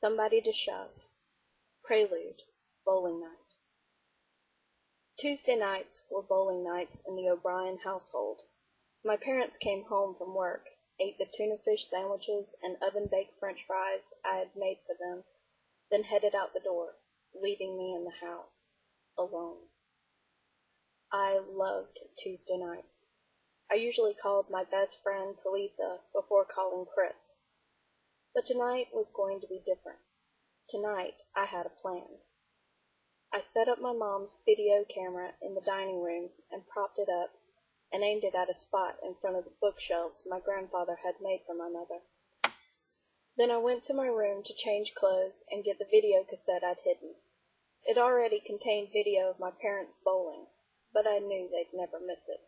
Somebody to Shove, Prelude, Bowling Night. Tuesday nights were bowling nights in the O'Brien household. My parents came home from work, ate the tuna fish sandwiches and oven-baked French fries I had made for them, then headed out the door, leaving me in the house, alone. I loved Tuesday nights. I usually called my best friend Talitha before calling Chris. But tonight was going to be different. Tonight I had a plan. I set up my mom's video camera in the dining room and propped it up and aimed it at a spot in front of the bookshelves my grandfather had made for my mother. Then I went to my room to change clothes and get the video cassette I'd hidden. It already contained video of my parents bowling, but I knew they'd never miss it.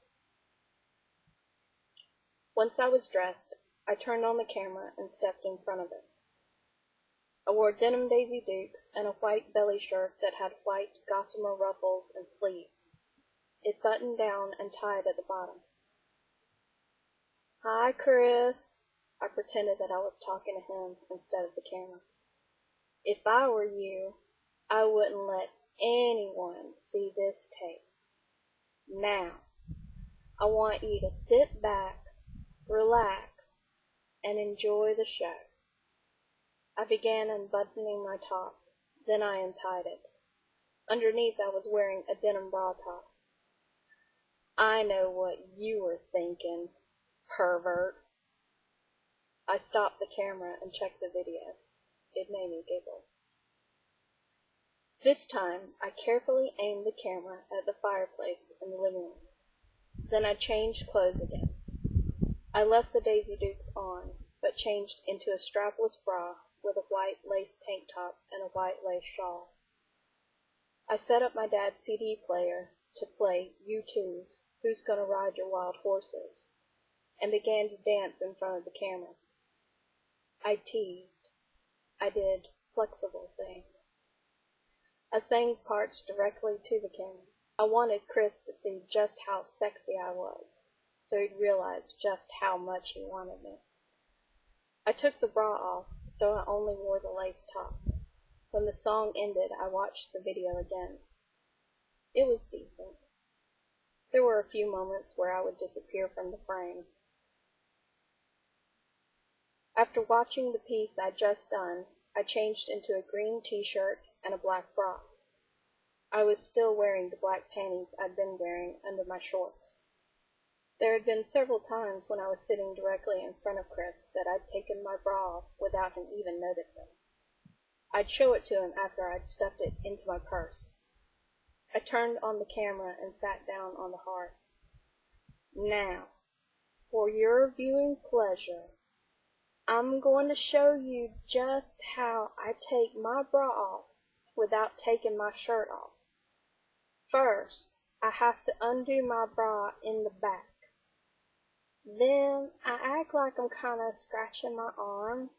Once I was dressed, I turned on the camera and stepped in front of it. I wore denim Daisy Dukes and a white belly shirt that had white gossamer ruffles and sleeves. It buttoned down and tied at the bottom. "Hi, Chris." I pretended that I was talking to him instead of the camera. "If I were you, I wouldn't let anyone see this tape. Now, I want you to sit back, relax, and enjoy the show." I began unbuttoning my top, then I untied it. Underneath I was wearing a denim bra top. "I know what you were thinking, pervert." I stopped the camera and checked the video. It made me giggle. This time, I carefully aimed the camera at the fireplace in the living room. Then I changed clothes again. I left the Daisy Dukes on, but changed into a strapless bra with a white lace tank top and a white lace shawl. I set up my dad's CD player to play U2's Who's Gonna Ride Your Wild Horses, and began to dance in front of the camera. I teased. I did flexible things. I sang parts directly to the camera. I wanted Chris to see just how sexy I was, so he'd realize just how much he wanted me. I took the bra off, so I only wore the lace top. When the song ended, I watched the video again. It was decent. There were a few moments where I would disappear from the frame. After watching the piece I'd just done, I changed into a green t-shirt and a black bra. I was still wearing the black panties I'd been wearing under my shorts. There had been several times when I was sitting directly in front of Chris that I'd taken my bra off without him even noticing. I'd show it to him after I'd stuffed it into my purse. I turned on the camera and sat down on the hearth. "Now, for your viewing pleasure, I'm going to show you just how I take my bra off without taking my shirt off. First, I have to undo my bra in the back. Then I act like I'm kind of scratching my arm.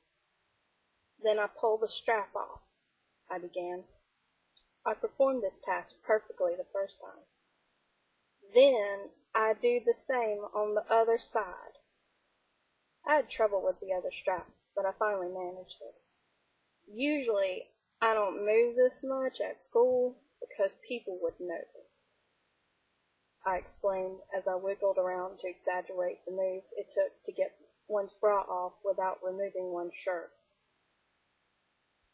Then I pull the strap off," I began. I performed this task perfectly the first time. "Then I do the same on the other side." I had trouble with the other strap, but I finally managed it. "Usually, I don't move this much at school because people would notice," I explained as I wiggled around to exaggerate the moves it took to get one's bra off without removing one's shirt.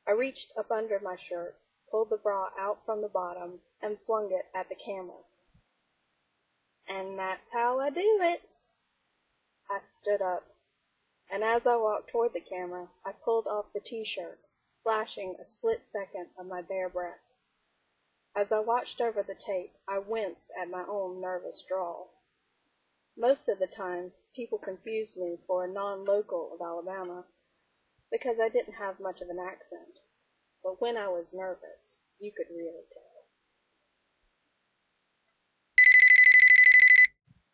I reached up under my shirt, pulled the bra out from the bottom, and flung it at the camera. "And that's how I do it." I stood up, and as I walked toward the camera, I pulled off the t-shirt, flashing a split second of my bare breast. As I watched over the tape, I winced at my own nervous drawl. Most of the time, people confused me for a non-local of Alabama, because I didn't have much of an accent. But when I was nervous, you could really tell.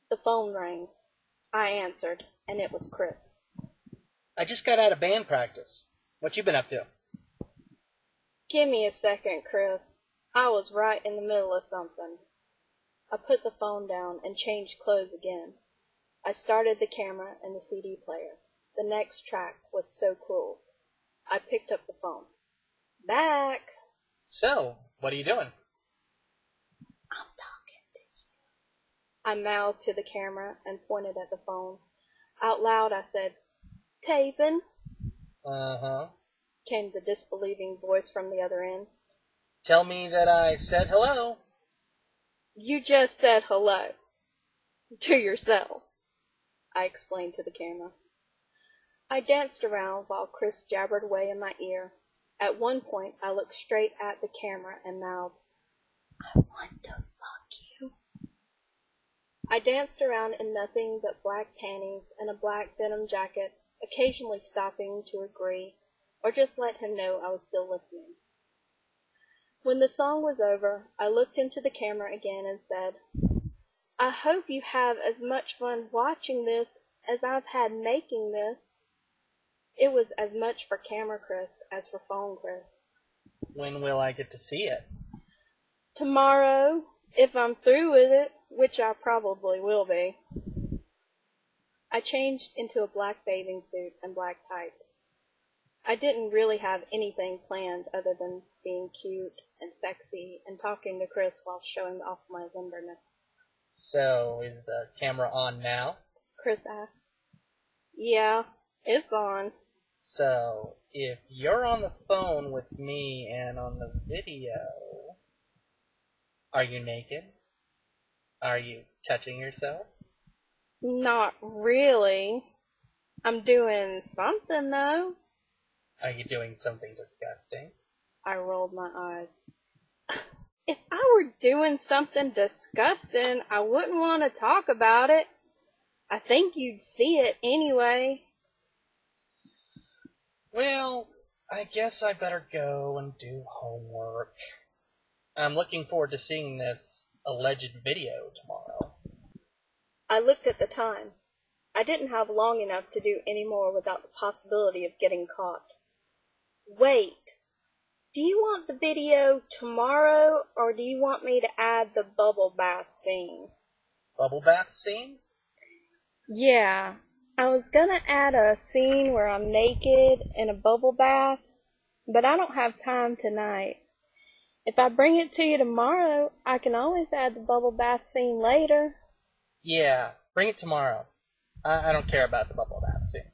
The phone rang. I answered, and it was Chris. "I just got out of band practice. What you been up to?" "Give me a second, Chris. I was right in the middle of something." I put the phone down and changed clothes again. I started the camera and the CD player. The next track was So Cruel. I picked up the phone. Back. So, what are you doing? I'm talking to you. I mouthed to the camera and pointed at the phone. Out loud I said, "Taping," Uh-huh. came the disbelieving voice from the other end. Tell me that I said hello. "You just said hello. To yourself," I explained to the camera. I danced around while Chris jabbered away in my ear. At one point I looked straight at the camera and mouthed, "I want to fuck you." I danced around in nothing but black panties and a black denim jacket, occasionally stopping to agree, or just let him know I was still listening. When the song was over, I looked into the camera again and said, "I hope you have as much fun watching this as I've had making this." It was as much for camera Chris as for phone Chris. When will I get to see it? Tomorrow, if I'm through with it, which I probably will be. I changed into a black bathing suit and black tights. I didn't really have anything planned other than being cute and sexy and talking to Chris while showing off my limberness. So, is the camera on now? Chris asked. "Yeah, it's on." So, if you're on the phone with me and on the video, are you naked? Are you touching yourself? "Not really. I'm doing something, though." Are you doing something disgusting? I rolled my eyes. "If I were doing something disgusting, I wouldn't want to talk about it. I think you'd see it anyway." Well, I guess I better go and do homework. I'm looking forward to seeing this alleged video tomorrow. I looked at the time. I didn't have long enough to do any more without the possibility of getting caught. "Wait, do you want the video tomorrow, or do you want me to add the bubble bath scene?" Bubble bath scene? "Yeah, I was gonna add a scene where I'm naked in a bubble bath, but I don't have time tonight. If I bring it to you tomorrow, I can always add the bubble bath scene later." Yeah, bring it tomorrow. I don't care about the bubble bath scene.